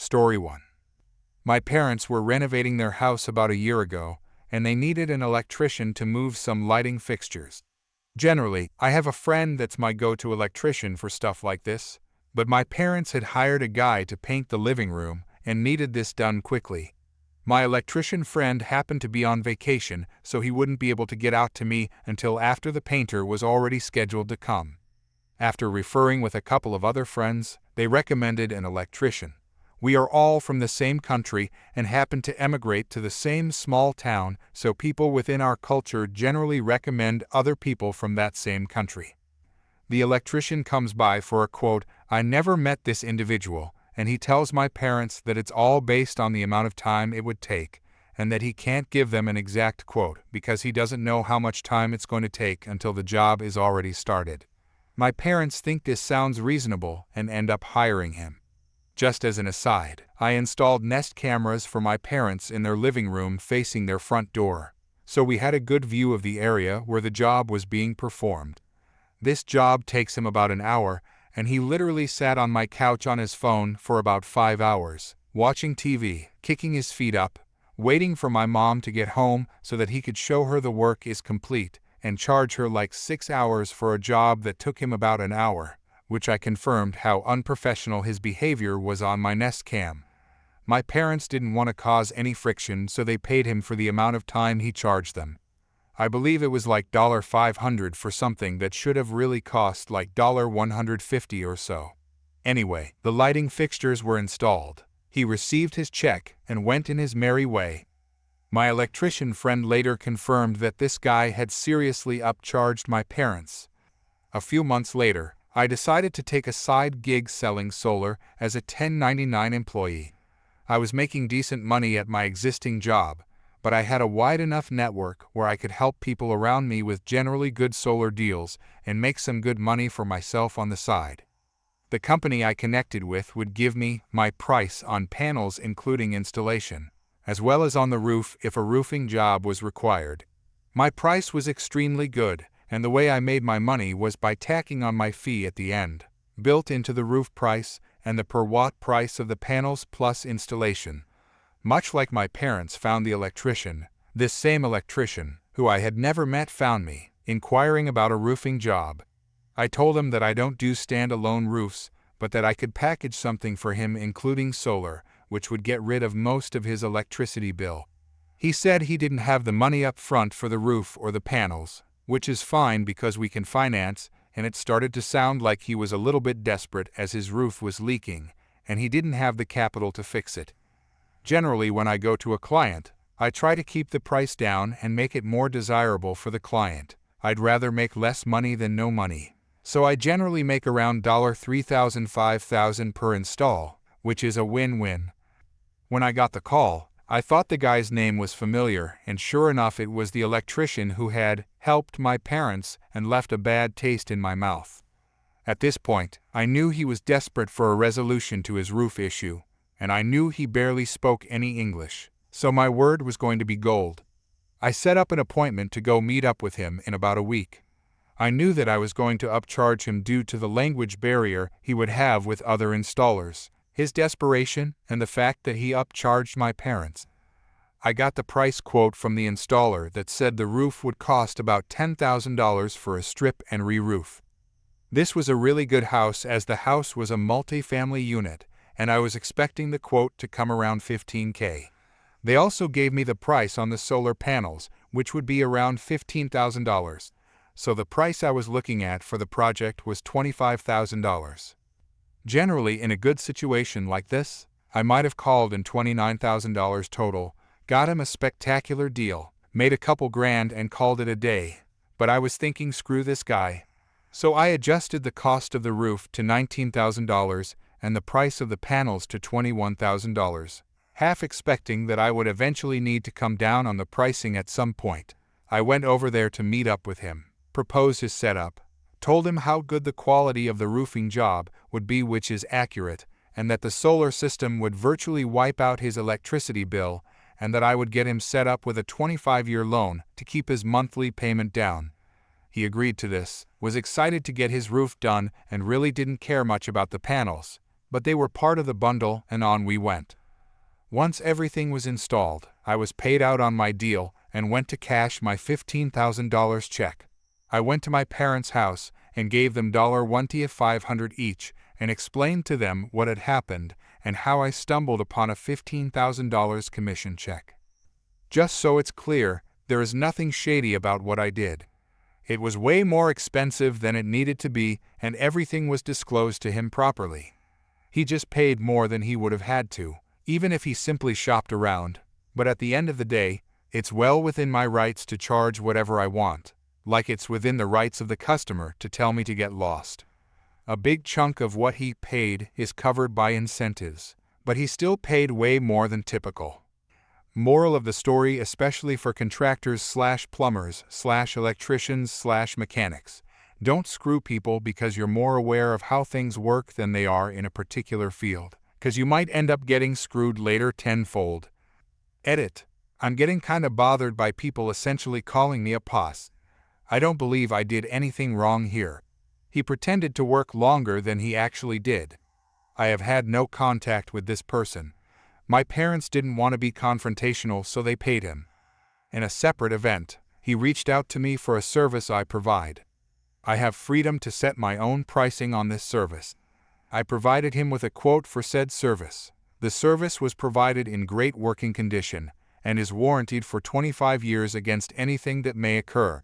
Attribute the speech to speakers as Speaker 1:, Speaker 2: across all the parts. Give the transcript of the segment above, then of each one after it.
Speaker 1: Story 1. My parents were renovating their house about a year ago, and they needed an electrician to move some lighting fixtures. Generally, I have a friend that's my go-to electrician for stuff like this, but my parents had hired a guy to paint the living room and needed this done quickly. My electrician friend happened to be on vacation, so he wouldn't be able to get out to me until after the painter was already scheduled to come. After referring with a couple of other friends, they recommended an electrician. We are all from the same country and happen to emigrate to the same small town, so people within our culture generally recommend other people from that same country. The electrician comes by for a quote. I never met this individual, and he tells my parents that it's all based on the amount of time it would take, and that he can't give them an exact quote because he doesn't know how much time it's going to take until the job is already started. My parents think this sounds reasonable and end up hiring him. Just as an aside, I installed Nest cameras for my parents in their living room facing their front door, so we had a good view of the area where the job was being performed. This job takes him about an hour, and he literally sat on my couch on his phone for about 5 hours, watching TV, kicking his feet up, waiting for my mom to get home so that he could show her the work is complete and charge her like 6 hours for a job that took him about an hour, which I confirmed how unprofessional his behavior was on my Nest cam. My parents didn't want to cause any friction, so they paid him for the amount of time he charged them. I believe it was like $500 for something that should have really cost like $150 or so. Anyway, the lighting fixtures were installed. He received his check and went in his merry way. My electrician friend later confirmed that this guy had seriously upcharged my parents. A few months later, I decided to take a side gig selling solar as a 1099 employee. I was making decent money at my existing job, but I had a wide enough network where I could help people around me with generally good solar deals and make some good money for myself on the side. The company I connected with would give me my price on panels including installation, as well as on the roof if a roofing job was required. My price was extremely good, and the way I made my money was by tacking on my fee at the end, built into the roof price and the per watt price of the panels plus installation. Much like my parents found the electrician, this same electrician, who I had never met, found me, inquiring about a roofing job. I told him that I don't do standalone roofs, but that I could package something for him including solar, which would get rid of most of his electricity bill. He said he didn't have the money up front for the roof or the panels, which is fine because we can finance, and it started to sound like he was a little bit desperate as his roof was leaking, and he didn't have the capital to fix it. Generally, when I go to a client, I try to keep the price down and make it more desirable for the client. I'd rather make less money than no money. So I generally make around $3,000 $5,000 per install, which is a win-win. When I got the call, I thought the guy's name was familiar, and sure enough it was the electrician who had helped my parents and left a bad taste in my mouth. At this point, I knew he was desperate for a resolution to his roof issue, and I knew he barely spoke any English, so my word was going to be gold. I set up an appointment to go meet up with him in about a week. I knew that I was going to upcharge him due to the language barrier he would have with other installers, his desperation, and the fact that he upcharged my parents. I got the price quote from the installer that said the roof would cost about $10,000 for a strip and re-roof. This was a really good house as the house was a multi-family unit, and I was expecting the quote to come around $15,000. They also gave me the price on the solar panels, which would be around $15,000, so the price I was looking at for the project was $25,000. Generally, in a good situation like this, I might have called in $29,000 total, got him a spectacular deal, made a couple grand and called it a day, but I was thinking screw this guy. So I adjusted the cost of the roof to $19,000 and the price of the panels to $21,000, half expecting that I would eventually need to come down on the pricing at some point. I went over there to meet up with him, proposed his setup, told him how good the quality of the roofing job would be, which is accurate, and that the solar system would virtually wipe out his electricity bill, and that I would get him set up with a 25-year loan to keep his monthly payment down. He agreed to this, was excited to get his roof done, and really didn't care much about the panels, but they were part of the bundle and on we went. Once everything was installed, I was paid out on my deal and went to cash my $15,000 check. I went to my parents' house and gave them $1,500 each and explained to them what had happened and how I stumbled upon a $15,000 commission check. Just so it's clear, there is nothing shady about what I did. It was way more expensive than it needed to be, and everything was disclosed to him properly. He just paid more than he would have had to, even if he simply shopped around. But at the end of the day, it's well within my rights to charge whatever I want, like it's within the rights of the customer to tell me to get lost. A big chunk of what he paid is covered by incentives, but he still paid way more than typical. Moral of the story, especially for contractors/plumbers/electricians/mechanics. Don't screw people because you're more aware of how things work than they are in a particular field, because you might end up getting screwed later tenfold. Edit. I'm getting kinda bothered by people essentially calling me a poss. I don't believe I did anything wrong here. He pretended to work longer than he actually did. I have had no contact with this person. My parents didn't want to be confrontational, so they paid him. In a separate event, he reached out to me for a service I provide. I have freedom to set my own pricing on this service. I provided him with a quote for said service. The service was provided in great working condition and is warranted for 25 years against anything that may occur.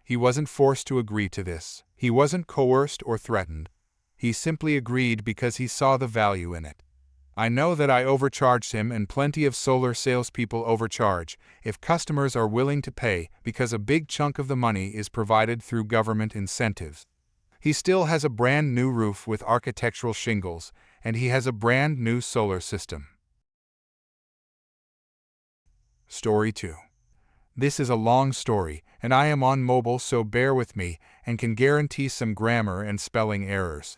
Speaker 1: He wasn't forced to agree to this. He wasn't coerced or threatened. He simply agreed because he saw the value in it. I know that I overcharged him, and plenty of solar salespeople overcharge if customers are willing to pay, because a big chunk of the money is provided through government incentives. He still has a brand new roof with architectural shingles, and he has a brand new solar system. Story 2. This is a long story, and I am on mobile, so bear with me and can guarantee some grammar and spelling errors.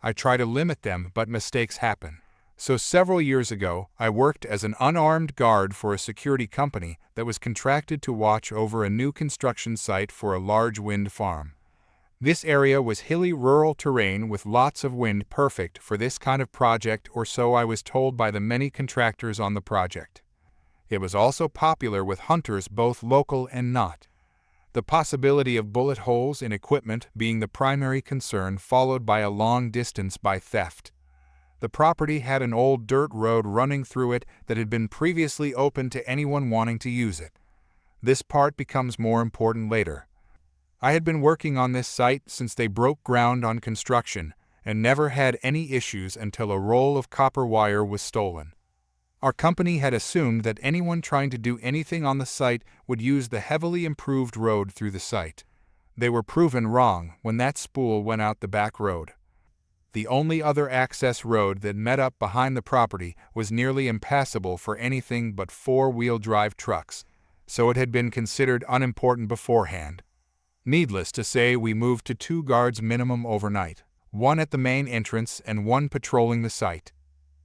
Speaker 1: I try to limit them, but mistakes happen. So several years ago, I worked as an unarmed guard for a security company that was contracted to watch over a new construction site for a large wind farm. This area was hilly rural terrain with lots of wind, perfect for this kind of project, or so I was told by the many contractors on the project. It was also popular with hunters, both local and not. The possibility of bullet holes in equipment being the primary concern, followed by a long distance by theft. The property had an old dirt road running through it that had been previously open to anyone wanting to use it. This part becomes more important later. I had been working on this site since they broke ground on construction and never had any issues until a roll of copper wire was stolen. Our company had assumed that anyone trying to do anything on the site would use the heavily improved road through the site. They were proven wrong when that spool went out the back road. The only other access road that met up behind the property was nearly impassable for anything but four-wheel drive trucks, so it had been considered unimportant beforehand. Needless to say, we moved to 2 guards minimum overnight, one at the main entrance and one patrolling the site.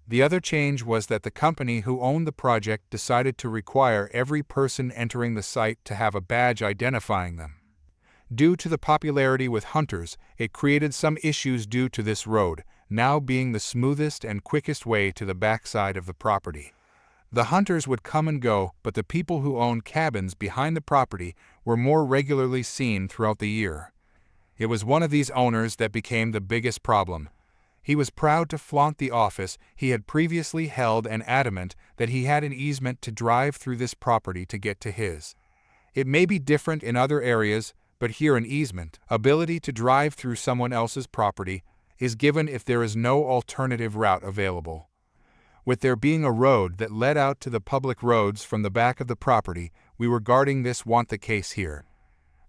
Speaker 1: The other change was that the company who owned the project decided to require every person entering the site to have a badge identifying them. Due to the popularity with hunters, it created some issues due to this road now being the smoothest and quickest way to the backside of the property. The hunters would come and go, but the people who owned cabins behind the property were more regularly seen throughout the year. It was one of these owners that became the biggest problem. He was proud to flaunt the office he had previously held and adamant that he had an easement to drive through this property to get to his. It may be different in other areas, but here an easement, ability to drive through someone else's property, is given if there is no alternative route available. With there being a road that led out to the public roads from the back of the property, we were guarding this the case here.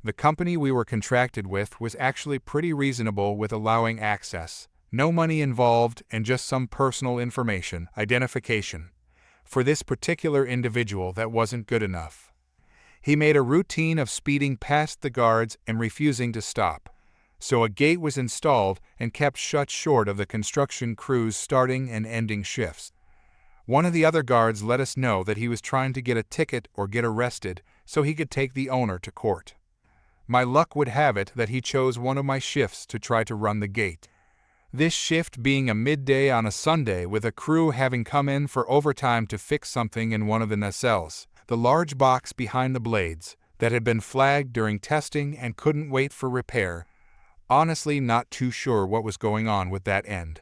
Speaker 1: The company we were contracted with was actually pretty reasonable with allowing access. No money involved and just some personal information, identification. For this particular individual, that wasn't good enough. He made a routine of speeding past the guards and refusing to stop. So a gate was installed and kept shut short of the construction crews starting and ending shifts. One of the other guards let us know that he was trying to get a ticket or get arrested so he could take the owner to court. My luck would have it that he chose one of my shifts to try to run the gate. This shift being a midday on a Sunday with a crew having come in for overtime to fix something in one of the nacelles, the large box behind the blades, that had been flagged during testing and couldn't wait for repair. Honestly, not too sure what was going on with that end.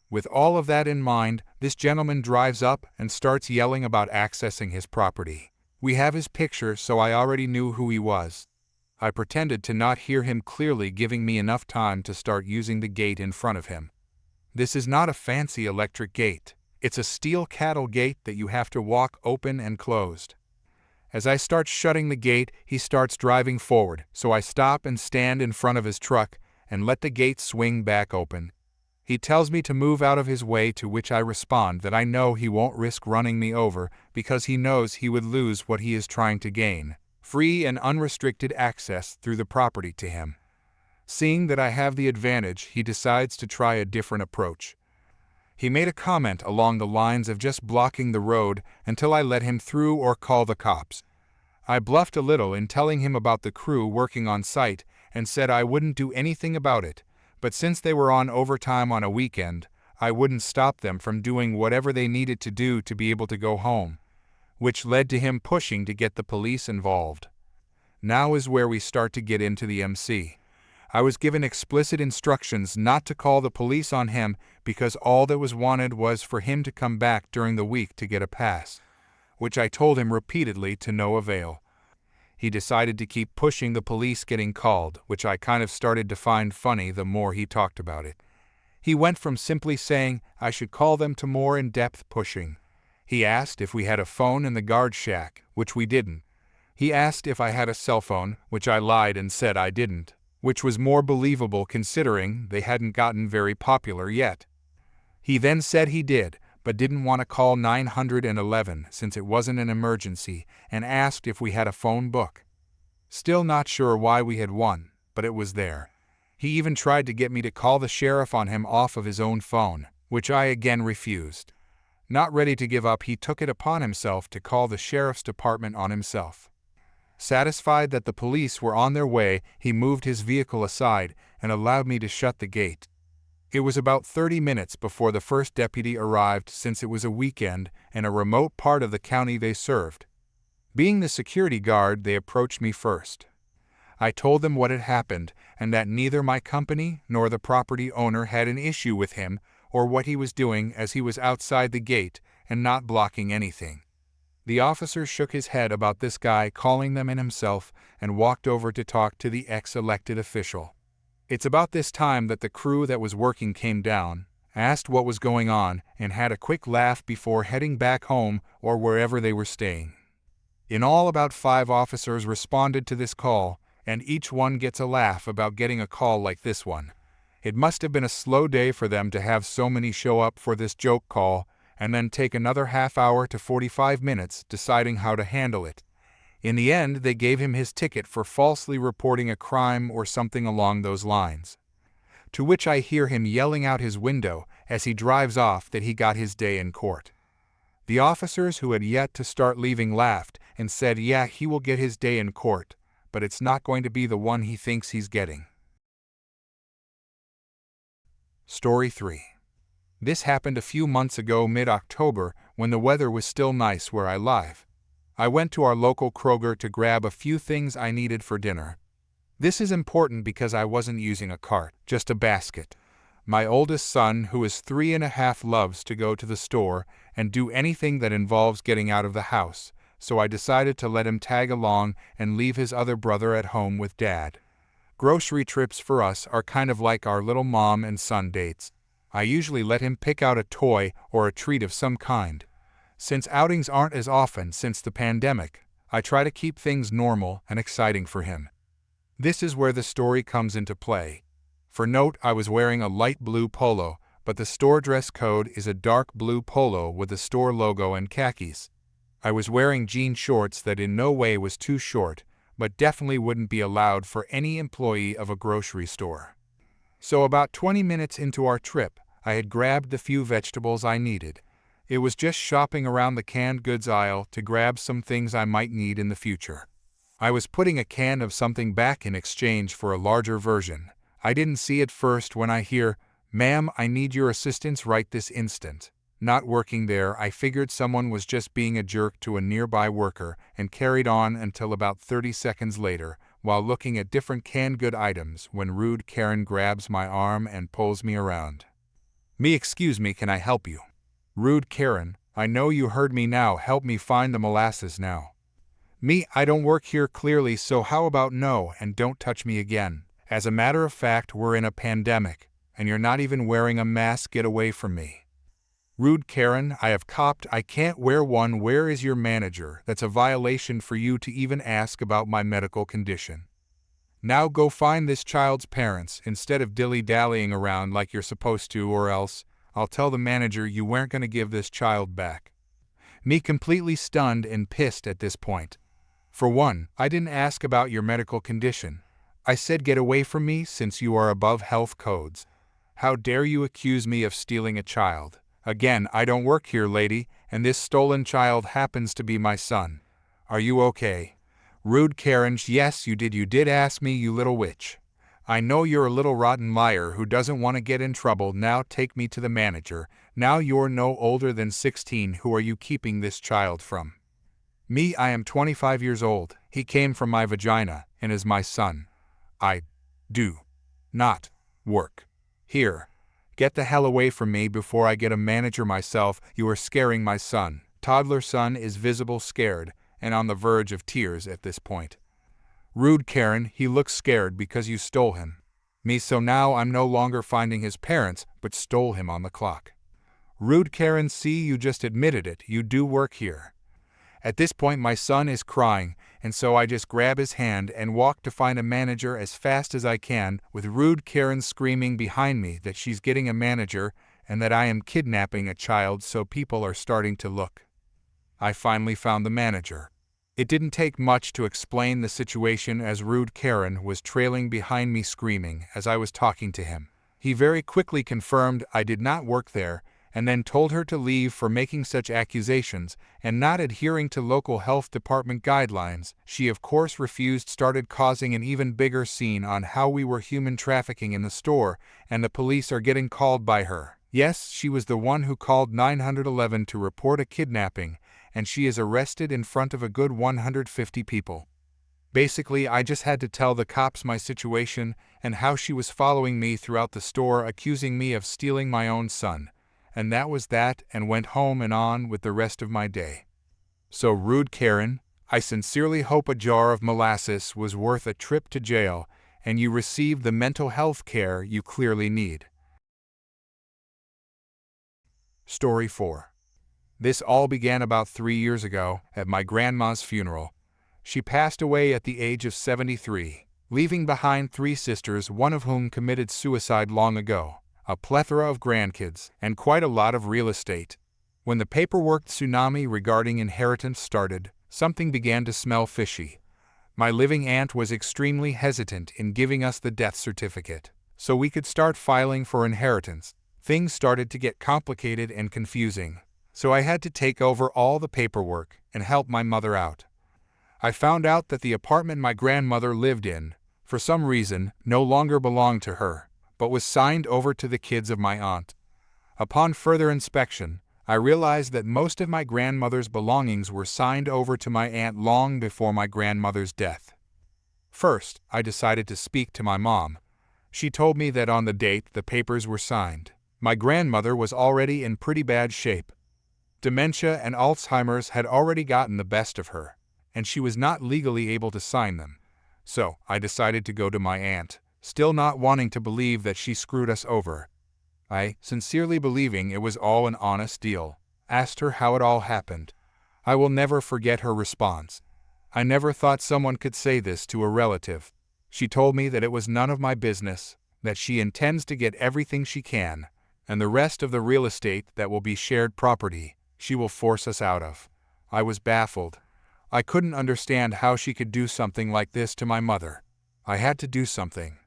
Speaker 1: With all of that in mind, this gentleman drives up and starts yelling about accessing his property. We have his picture, so I already knew who he was. I pretended to not hear him clearly, giving me enough time to start using the gate in front of him. This is not a fancy electric gate. It's a steel cattle gate that you have to walk open and closed. As I start shutting the gate, he starts driving forward, so I stop and stand in front of his truck and let the gate swing back open. He tells me to move out of his way, to which I respond that I know he won't risk running me over because he knows he would lose what he is trying to gain: free and unrestricted access through the property to him. Seeing that I have the advantage, he decides to try a different approach. He made a comment along the lines of just blocking the road until I let him through or call the cops. I bluffed a little in telling him about the crew working on site and said I wouldn't do anything about it, but since they were on overtime on a weekend, I wouldn't stop them from doing whatever they needed to do to be able to go home, which led to him pushing to get the police involved. Now is where we start to get into the MC. I was given explicit instructions not to call the police on him because all that was wanted was for him to come back during the week to get a pass, which I told him repeatedly to no avail. He decided to keep pushing the police getting called, which I kind of started to find funny the more he talked about it. He went from simply saying I should call them to more in-depth pushing. He asked if we had a phone in the guard shack, which we didn't. He asked if I had a cell phone, which I lied and said I didn't, which was more believable considering they hadn't gotten very popular yet. He then said he did, but didn't want to call 911 since it wasn't an emergency, and asked if we had a phone book. Still not sure why we had one, but it was there. He even tried to get me to call the sheriff on him off of his own phone, which I again refused. Not ready to give up, he took it upon himself to call the sheriff's department on himself. Satisfied that the police were on their way, he moved his vehicle aside and allowed me to shut the gate. It was about 30 minutes before the first deputy arrived, since it was a weekend and a remote part of the county they served. Being the security guard, they approached me first. I told them what had happened and that neither my company nor the property owner had an issue with him or what he was doing, as he was outside the gate and not blocking anything. The officer shook his head about this guy calling them in himself and walked over to talk to the ex-elected official. It's about this time that the crew that was working came down, asked what was going on, and had a quick laugh before heading back home or wherever they were staying. In all, about 5 officers responded to this call, and each one gets a laugh about getting a call like this one. It must have been a slow day for them to have so many show up for this joke call, and then take another half hour to 45 minutes deciding how to handle it. In the end, they gave him his ticket for falsely reporting a crime or something along those lines. To which I hear him yelling out his window as he drives off that he got his day in court. The officers who had yet to start leaving laughed and said, yeah, he will get his day in court, but it's not going to be the one he thinks he's getting. Story 3. This happened a few months ago, mid-October, when the weather was still nice where I live. I went to our local Kroger to grab a few things I needed for dinner. This is important because I wasn't using a cart, just a basket. My oldest son, who is 3.5, loves to go to the store and do anything that involves getting out of the house, so I decided to let him tag along and leave his other brother at home with Dad. Grocery trips for us are kind of like our little mom and son dates. I usually let him pick out a toy or a treat of some kind. Since outings aren't as often since the pandemic, I try to keep things normal and exciting for him. This is where the story comes into play. For note, I was wearing a light blue polo, but the store dress code is a dark blue polo with the store logo and khakis. I was wearing jean shorts that in no way was too short, but definitely wouldn't be allowed for any employee of a grocery store. So about 20 minutes into our trip, I had grabbed the few vegetables I needed. It was just shopping around the canned goods aisle to grab some things I might need in the future. I was putting a can of something back in exchange for a larger version. I didn't see it first when I hear, "Ma'am, I need your assistance right this instant." Not working there, I figured someone was just being a jerk to a nearby worker and carried on until about 30 seconds later, while looking at different canned good items, when rude Karen grabs my arm and pulls me around. "Me, excuse me, can I help you?" "Rude Karen, I know you heard me now, help me find the molasses now." "Me, I don't work here clearly, so how about no, and don't touch me again. As a matter of fact, we're in a pandemic, and you're not even wearing a mask, get away from me." "Rude Karen, I have copped, I can't wear one, where is your manager? That's a violation for you to even ask about my medical condition. Now go find this child's parents, instead of dilly-dallying around like you're supposed to, or else I'll tell the manager you weren't going to give this child back." Me, completely stunned and pissed at this point. "For one, I didn't ask about your medical condition. I said get away from me since you are above health codes. How dare you accuse me of stealing a child? Again, I don't work here, lady, and this stolen child happens to be my son. Are you okay?" "Rude Karen, yes, you did ask me, you little witch. I know you're a little rotten liar who doesn't want to get in trouble. Now take me to the manager. Now you're no older than 16, who are you keeping this child from?" "Me, I am 25 years old. He came from my vagina and is my son. I do not work here. Get the hell away from me before I get a manager myself. You are scaring my son." Toddler son is visible scared and on the verge of tears at this point. "Rude Karen, he looks scared because you stole him." Me, so now I'm no longer finding his parents, but stole him on the clock. "Rude Karen, see, you just admitted it, you do work here." At this point my son is crying, and so I just grab his hand and walk to find a manager as fast as I can, with rude Karen screaming behind me that she's getting a manager and that I am kidnapping a child, so people are starting to look. I finally found the manager. It didn't take much to explain the situation, as rude Karen was trailing behind me screaming as I was talking to him. He very quickly confirmed I did not work there, and then told her to leave for making such accusations and not adhering to local health department guidelines. She of course refused, started causing an even bigger scene on how we were human trafficking in the store, and the police are getting called by her. Yes, she was the one who called 911 to report a kidnapping, and she is arrested in front of a good 150 people. Basically, I just had to tell the cops my situation and how she was following me throughout the store, accusing me of stealing my own son. And that was that, and went home and on with the rest of my day. So, rude Karen, I sincerely hope a jar of molasses was worth a trip to jail, and you received the mental health care you clearly need. Story 4. This all began about 3 years ago, at my grandma's funeral. She passed away at the age of 73, leaving behind 3 sisters, one of whom committed suicide long ago, a plethora of grandkids, and quite a lot of real estate. When the paperwork tsunami regarding inheritance started, something began to smell fishy. My living aunt was extremely hesitant in giving us the death certificate, so we could start filing for inheritance. Things started to get complicated and confusing, so I had to take over all the paperwork and help my mother out. I found out that the apartment my grandmother lived in, for some reason, no longer belonged to her, but was signed over to the kids of my aunt. Upon further inspection, I realized that most of my grandmother's belongings were signed over to my aunt long before my grandmother's death. First, I decided to speak to my mom. She told me that on the date the papers were signed, my grandmother was already in pretty bad shape. Dementia and Alzheimer's had already gotten the best of her, and she was not legally able to sign them. So, I decided to go to my aunt, still not wanting to believe that she screwed us over. I, sincerely believing it was all an honest deal, asked her how it all happened. I will never forget her response. "I never thought someone could say this to a relative." She told me that it was none of my business, that she intends to get everything she can, and the rest of the real estate that will be shared property, she will force us out of. I was baffled. I couldn't understand how she could do something like this to my mother. I had to do something.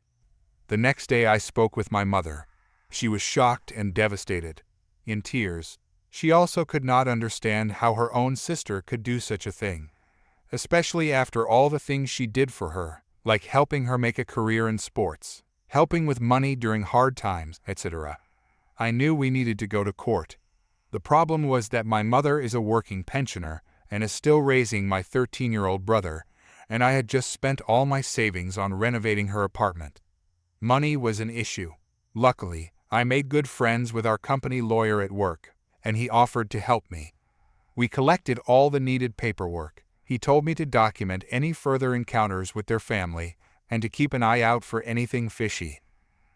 Speaker 1: The next day I spoke with my mother. She was shocked and devastated, in tears. She also could not understand how her own sister could do such a thing, especially after all the things she did for her, like helping her make a career in sports, helping with money during hard times, etc. I knew we needed to go to court. The problem was that my mother is a working pensioner and is still raising my 13-year-old brother, and I had just spent all my savings on renovating her apartment. Money was an issue. Luckily, I made good friends with our company lawyer at work, and he offered to help me. We collected all the needed paperwork. He told me to document any further encounters with their family and to keep an eye out for anything fishy.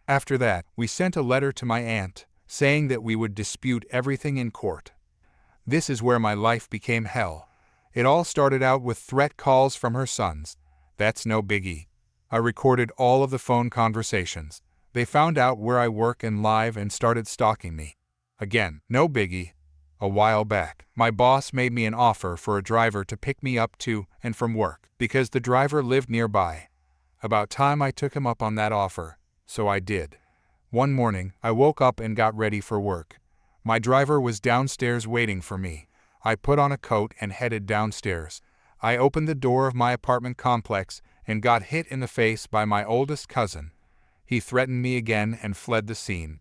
Speaker 1: After that, we sent a letter to my aunt, saying that we would dispute everything in court. This is where my life became hell. It all started out with threat calls from her sons. That's no biggie. I recorded all of the phone conversations. They found out where I work and live and started stalking me. Again, no biggie. A while back, my boss made me an offer for a driver to pick me up to and from work because the driver lived nearby. About time I took him up on that offer, so I did. One morning, I woke up and got ready for work. My driver was downstairs waiting for me. I put on a coat and headed downstairs. I opened the door of my apartment complex and got hit in the face by my oldest cousin. He threatened me again and fled the scene.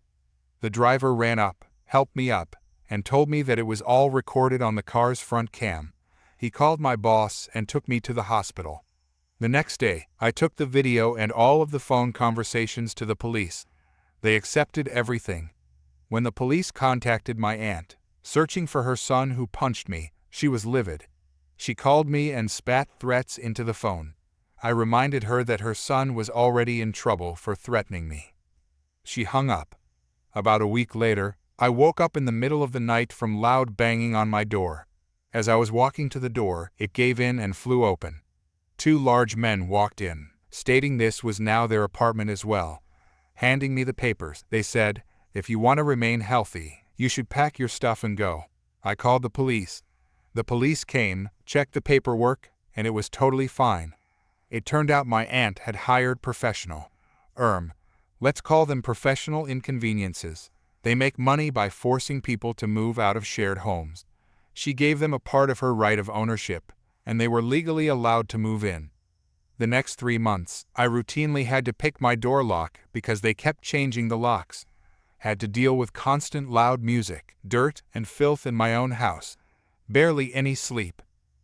Speaker 1: The driver ran up, helped me up, and told me that it was all recorded on the car's front cam. He called my boss and took me to the hospital. The next day, I took the video and all of the phone conversations to the police. They accepted everything. When the police contacted my aunt, searching for her son who punched me, she was livid. She called me and spat threats into the phone. I reminded her that her son was already in trouble for threatening me. She hung up. About a week later, I woke up in the middle of the night from loud banging on my door. As I was walking to the door, it gave in and flew open. 2 large men walked in, stating this was now their apartment as well. Handing me the papers, they said, "If you want to remain healthy, you should pack your stuff and go." I called the police. The police came, checked the paperwork, and it was totally fine. It turned out my aunt had hired professional. Let's call them professional inconveniences. They make money by forcing people to move out of shared homes. She gave them a part of her right of ownership, and they were legally allowed to move in. The next 3 months, I routinely had to pick my door lock because they kept changing the locks. Had to deal with constant loud music, dirt, and filth in my own house. Barely any sleep.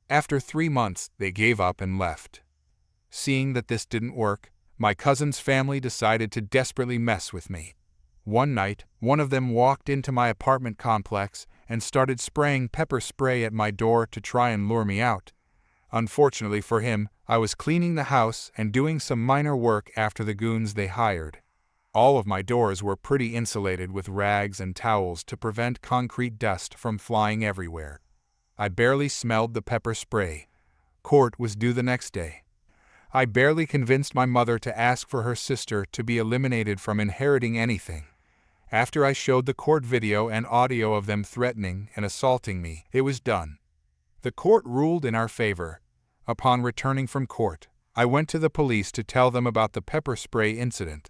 Speaker 1: After 3 months, they gave up and left. Seeing that this didn't work, my cousin's family decided to desperately mess with me. One night, one of them walked into my apartment complex and started spraying pepper spray at my door to try and lure me out. Unfortunately for him, I was cleaning the house and doing some minor work after the goons they hired. All of my doors were pretty insulated with rags and towels to prevent concrete dust from flying everywhere. I barely smelled the pepper spray. Court was due the next day. I barely convinced my mother to ask for her sister to be eliminated from inheriting anything. After I showed the court video and audio of them threatening and assaulting me, it was done. The court ruled in our favor. Upon returning from court, I went to the police to tell them about the pepper spray incident.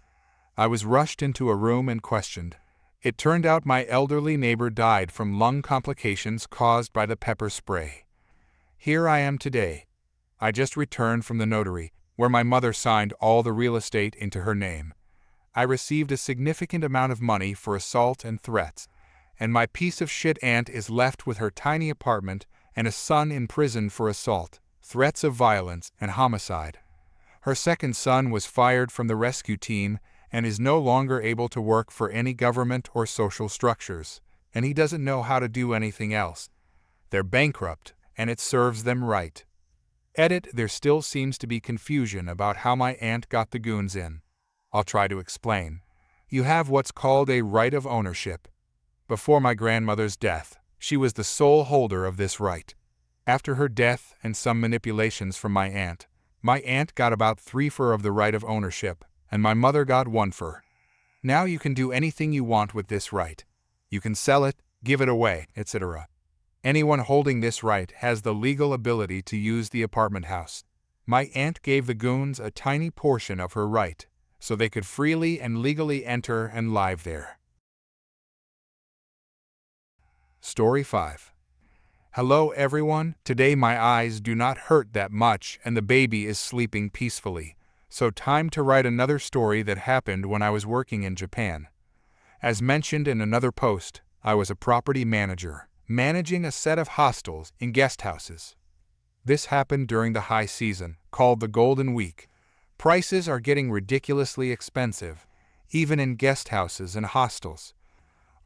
Speaker 1: I was rushed into a room and questioned. It turned out my elderly neighbor died from lung complications caused by the pepper spray. Here I am today. I just returned from the notary, where my mother signed all the real estate into her name. I received a significant amount of money for assault and threats, and my piece of shit aunt is left with her tiny apartment and a son in prison for assault, threats of violence, and homicide. Her second son was fired from the rescue team and is no longer able to work for any government or social structures, and he doesn't know how to do anything else. They're bankrupt, and it serves them right. Edit, there still seems to be confusion about how my aunt got the goons in. I'll try to explain. You have what's called a right of ownership. Before my grandmother's death, she was the sole holder of this right. After her death and some manipulations from my aunt got about 3/4 of the right of ownership, and my mother got 1/4. Now you can do anything you want with this right. You can sell it, give it away, etc. Anyone holding this right has the legal ability to use the apartment house. My aunt gave the goons a tiny portion of her right, so they could freely and legally enter and live there. Story 5. Hello everyone, today my eyes do not hurt that much and the baby is sleeping peacefully. So time to write another story that happened when I was working in Japan. As mentioned in another post, I was a property manager, managing a set of hostels and guest houses. This happened during the high season, called the Golden Week. Prices are getting ridiculously expensive, even in guest houses and hostels.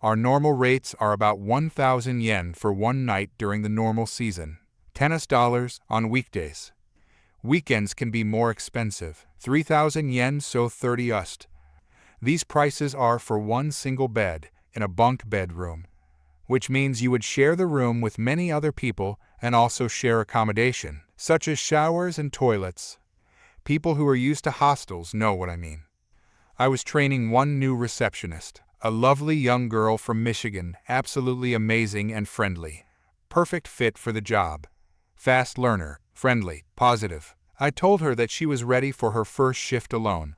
Speaker 1: Our normal rates are about 1,000 yen for one night during the normal season, $10 on weekdays. Weekends can be more expensive, 3,000 yen, so 30 ust. These prices are for one single bed in a bunk bedroom, which means you would share the room with many other people and also share accommodation, such as showers and toilets. People who are used to hostels know what I mean. I was training one new receptionist, a lovely young girl from Michigan, absolutely amazing and friendly. Perfect fit for the job. Fast learner, friendly, positive. I told her that she was ready for her first shift alone.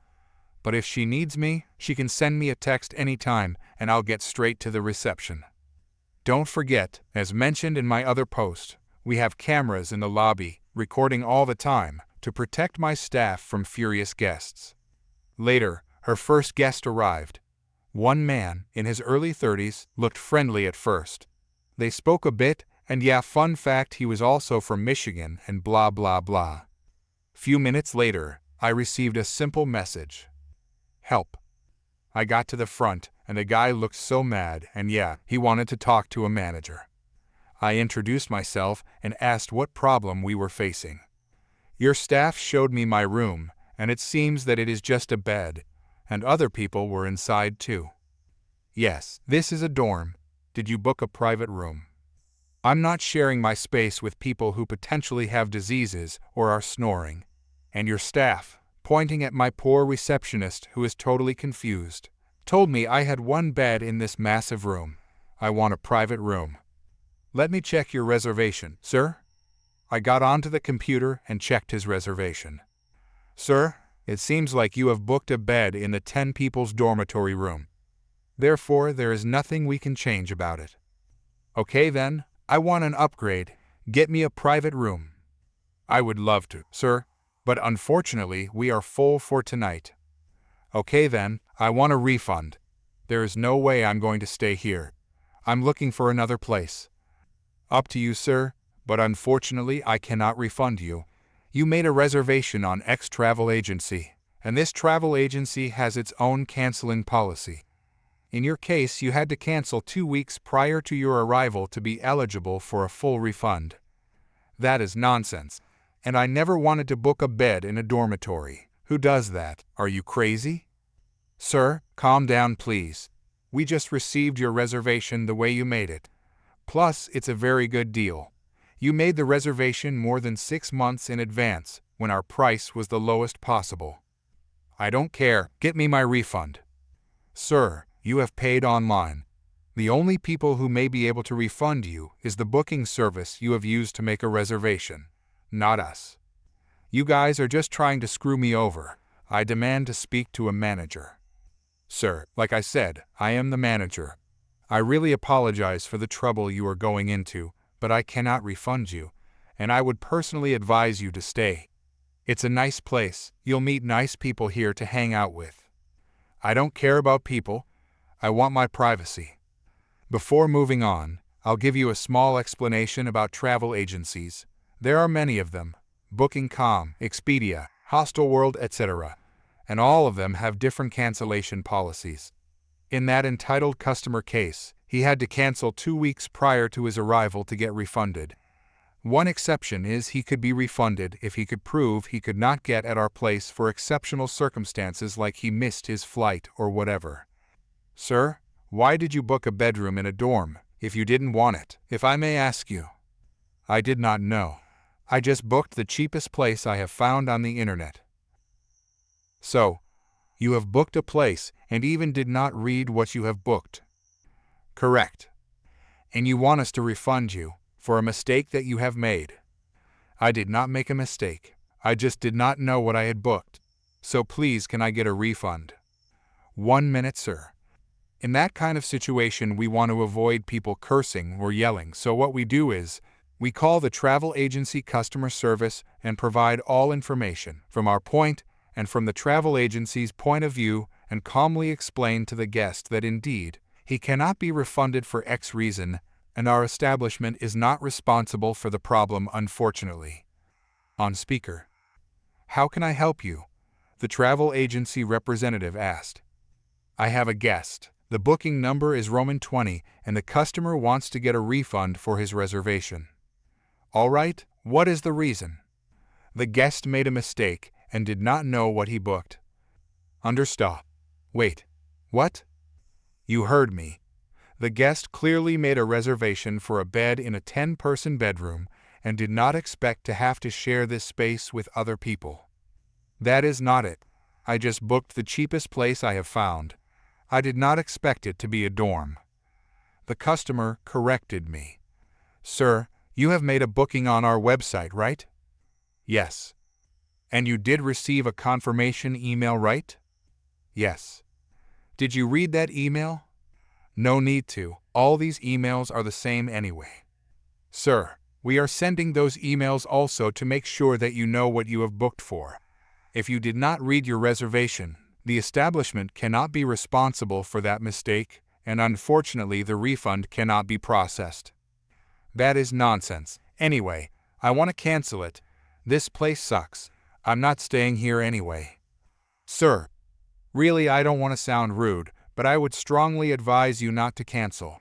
Speaker 1: But if she needs me, she can send me a text anytime and I'll get straight to the reception. Don't forget, as mentioned in my other post, we have cameras in the lobby, recording all the time, to protect my staff from furious guests. Later, her first guest arrived. One man, in his early 30s, looked friendly at first. They spoke a bit, and yeah, fun fact, he was also from Michigan and blah blah blah. Few minutes later, I received a simple message. Help. I got to the front, and the guy looked so mad, and yeah, he wanted to talk to a manager. I introduced myself and asked what problem we were facing. Your staff showed me my room, and it seems that it is just a bed, and other people were inside too. Yes, this is a dorm. Did you book a private room? I'm not sharing my space with people who potentially have diseases or are snoring. And your staff, pointing at my poor receptionist who is totally confused, told me I had one bed in this massive room. I want a private room. Let me check your reservation, sir. I got onto the computer and checked his reservation. Sir, it seems like you have booked a bed in the 10 people's dormitory room. Therefore, there is nothing we can change about it. Okay then, I want an upgrade. Get me a private room. I would love to, sir, but unfortunately we are full for tonight. Okay then, I want a refund. There is no way I'm going to stay here. I'm looking for another place. Up to you, sir, but unfortunately I cannot refund you. You made a reservation on X travel agency, and this travel agency has its own canceling policy. In your case, you had to cancel 2 weeks prior to your arrival to be eligible for a full refund. That is nonsense, and I never wanted to book a bed in a dormitory. Who does that? Are you crazy? Sir, calm down please. We just received your reservation the way you made it. Plus, it's a very good deal. You made the reservation more than 6 months in advance, when our price was the lowest possible. I don't care, get me my refund. Sir, you have paid online. The only people who may be able to refund you is the booking service you have used to make a reservation, not us. You guys are just trying to screw me over. I demand to speak to a manager. Sir, like I said, I am the manager. I really apologize for the trouble you are going into, but I cannot refund you, and I would personally advise you to stay. It's a nice place. You'll meet nice people here to hang out with. I don't care about people. I want my privacy. Before moving on, I'll give you a small explanation about travel agencies. There are many of them: Booking.com, Expedia, Hostelworld, etc. And all of them have different cancellation policies. In that entitled customer case, he had to cancel 2 weeks prior to his arrival to get refunded. One exception is he could be refunded if he could prove he could not get at our place for exceptional circumstances like he missed his flight or whatever. Sir, why did you book a bedroom in a dorm if you didn't want it, if I may ask you? I did not know. I just booked the cheapest place I have found on the internet. So, you have booked a place and even did not read what you have booked. Correct. And you want us to refund you for a mistake that you have made. I did not make a mistake. I just did not know what I had booked. So please, can I get a refund? 1 minute, sir. In that kind of situation, we want to avoid people cursing or yelling, so what we do is, we call the travel agency customer service and provide all information, from our point and from the travel agency's point of view and calmly explained to the guest that indeed, he cannot be refunded for X reason, and our establishment is not responsible for the problem, unfortunately. On speaker. How can I help you? The travel agency representative asked. I have a guest. The booking number is Roman 20 and the customer wants to get a refund for his reservation. All right, what is the reason? The guest made a mistake and did not know what he booked. Understood. Wait. What? You heard me. The guest clearly made a reservation for a bed in a 10-person bedroom and did not expect to have to share this space with other people. That is not it. I just booked the cheapest place I have found. I did not expect it to be a dorm. The customer corrected me. Sir, you have made a booking on our website, right? Yes. And you did receive a confirmation email, right? Yes. Did you read that email? No need to. All these emails are the same anyway. Sir, we are sending those emails also to make sure that you know what you have booked for. If you did not read your reservation, the establishment cannot be responsible for that mistake, and unfortunately the refund cannot be processed. That is nonsense. Anyway, I want to cancel it. This place sucks. I'm not staying here anyway. Sir, really, I don't want to sound rude, but I would strongly advise you not to cancel.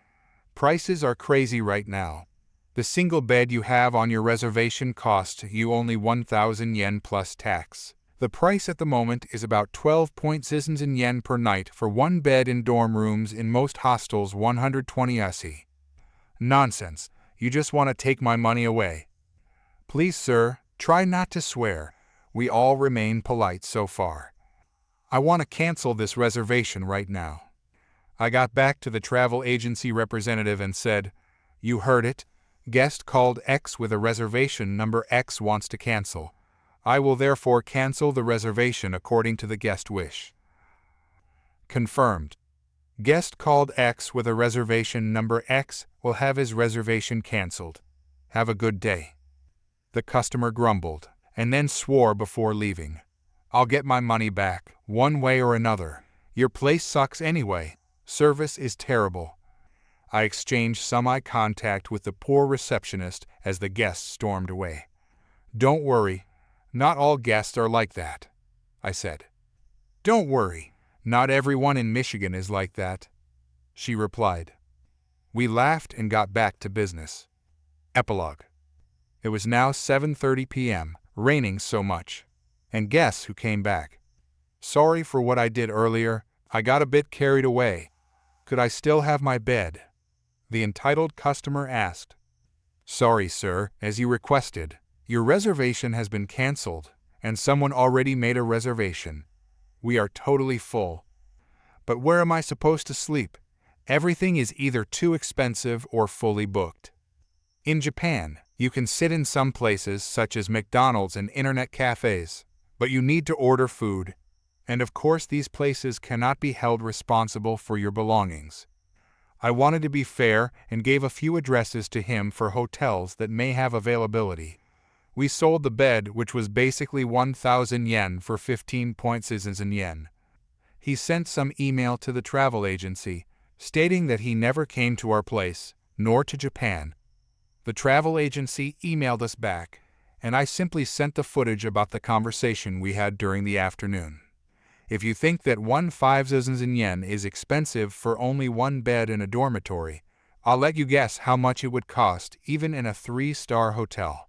Speaker 1: Prices are crazy right now. The single bed you have on your reservation costs you only 1,000 yen plus tax. The price at the moment is about 12.6 yen per night for one bed in dorm rooms in most hostels, 120 SE. Nonsense. You just want to take my money away. Please, sir, try not to swear. We all remain polite so far. I want to cancel this reservation right now. I got back to the travel agency representative and said, You heard it. Guest called X with a reservation number X wants to cancel. I will therefore cancel the reservation according to the guest wish. Confirmed. Guest called X with a reservation number X will have his reservation cancelled. Have a good day. The customer grumbled, and then swore before leaving. I'll get my money back, one way or another. Your place sucks anyway. Service is terrible. I exchanged some eye contact with the poor receptionist as the guest stormed away. Don't worry. Not all guests are like that, I said. Don't worry. Not everyone in Michigan is like that, she replied. We laughed and got back to business. Epilogue. It was now 7:30 p.m., raining so much. And guess who came back? Sorry for what I did earlier. I got a bit carried away. Could I still have my bed? The entitled customer asked. Sorry, sir, as you requested. Your reservation has been canceled, and someone already made a reservation. We are totally full. But where am I supposed to sleep? Everything is either too expensive or fully booked. In Japan, you can sit in some places such as McDonald's and internet cafes, but you need to order food. And of course these places cannot be held responsible for your belongings. I wanted to be fair and gave a few addresses to him for hotels that may have availability. We sold the bed, which was basically 1,000 yen for 15.6 yen. He sent some email to the travel agency, stating that he never came to our place, nor to Japan. The travel agency emailed us back, and I simply sent the footage about the conversation we had during the afternoon. If you think that 1,000 yen is expensive for only one bed in a dormitory, I'll let you guess how much it would cost even in a 3-star hotel.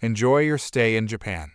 Speaker 1: Enjoy your stay in Japan.